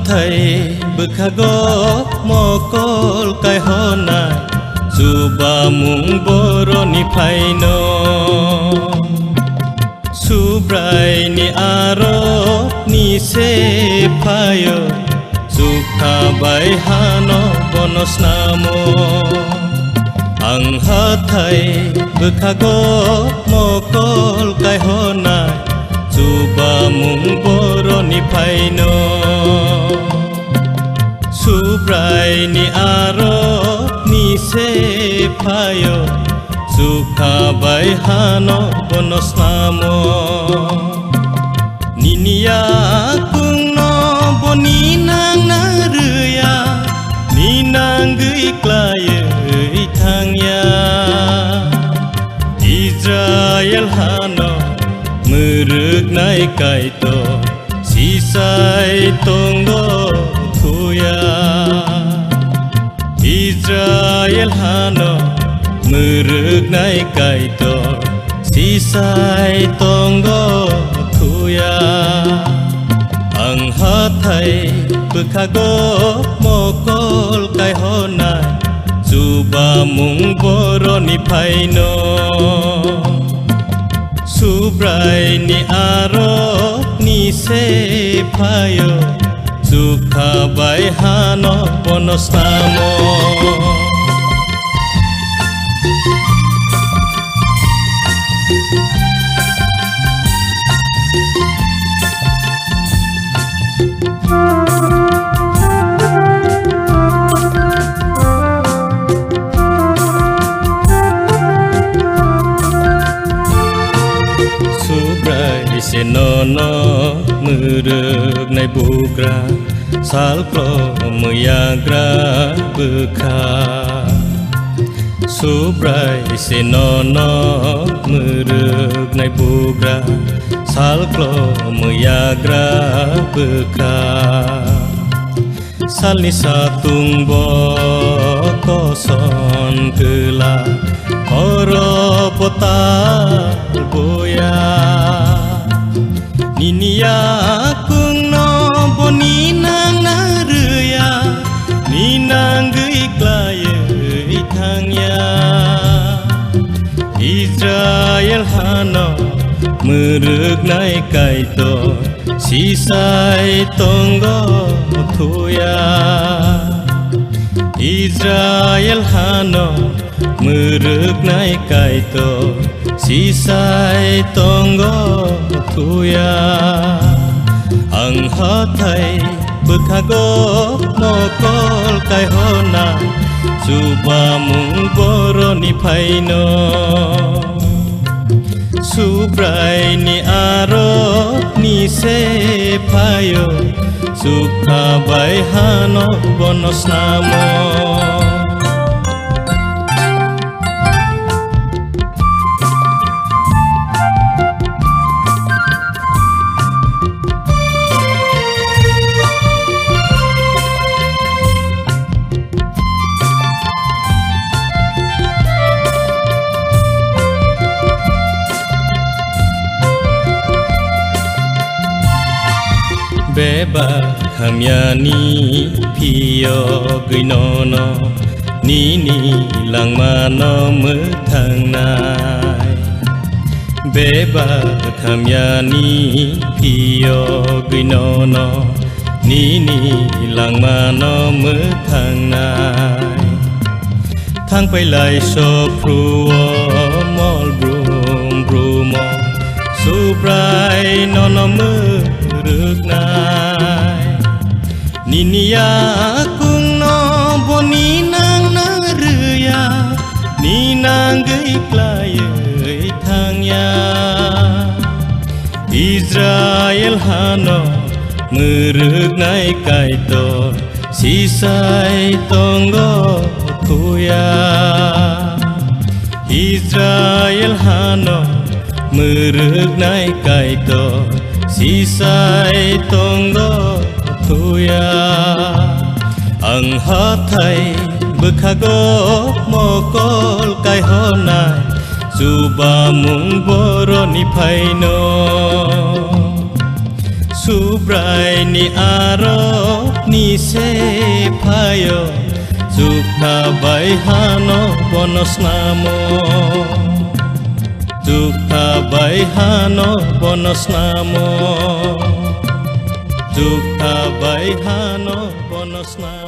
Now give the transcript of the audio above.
thầy bực khá gốc mô côn cái hô nai dù bà mung bô rô ni phai no su brai ni aro ni se phayo dù khá bay hà no bonus namo ang ha thầy bực khá gốc mô côn cái hô nai dù bà mung bô rô ni phai no su brai ni aro ni se phayo dù khá bay hà no bonus namo ninia kung no boni nang na ruya ni nang gui klaya thang ya Israel hano muruk nai kai to sisai tonggo thuya Israel hano muruk nai kai to sisai tonggo thuya ang ha thai bực khá gốc mô côn cái hô nai dù bà mung bô rô ni phai no su brai ni aro ni se phayo dù khá bay hà no bonus namo se no no muruk nai bugra sal klo muyagra bukha subrai se no no muruk nai bugra sal klo muyagra bukha salni satung bo koson kela oro pota boya ninia kung no boni nang na ruya ni nang gui klaya thang ya Israel hano muruk nai kai to sisai tonggo thuya Israel hano muruk nai kai to sisai tonggo thuya ang ha thầy bực khá gốc mô côn cái hô nai dù bà mung bô rô ni phai no su brai ni aro ni se phayo dù khá bay hà no bonus namo beba khamyani phiyo gui no no ni ni lang ma no mơ thang nai beba khamyani phiyo gui no no ni ni lang ma no mơ thang nai thang pai lai so pru mol brum brumo su brai no no mơ rực nai ninia kung no boni nang na ruya ni nang gui klaya thang ya Israel hano muruk nai kai to sisai tonggo thuya Israel hano muruk nai kai to sisai tonggo thuya ang ha thầy bực khá gốc mô côn cái hô nai dù bà mung bô rô ni phai no Subraini aro nise phayo Jukha baihano bonos namo Jukha baihano bonos namo Jukha baihano bonos namo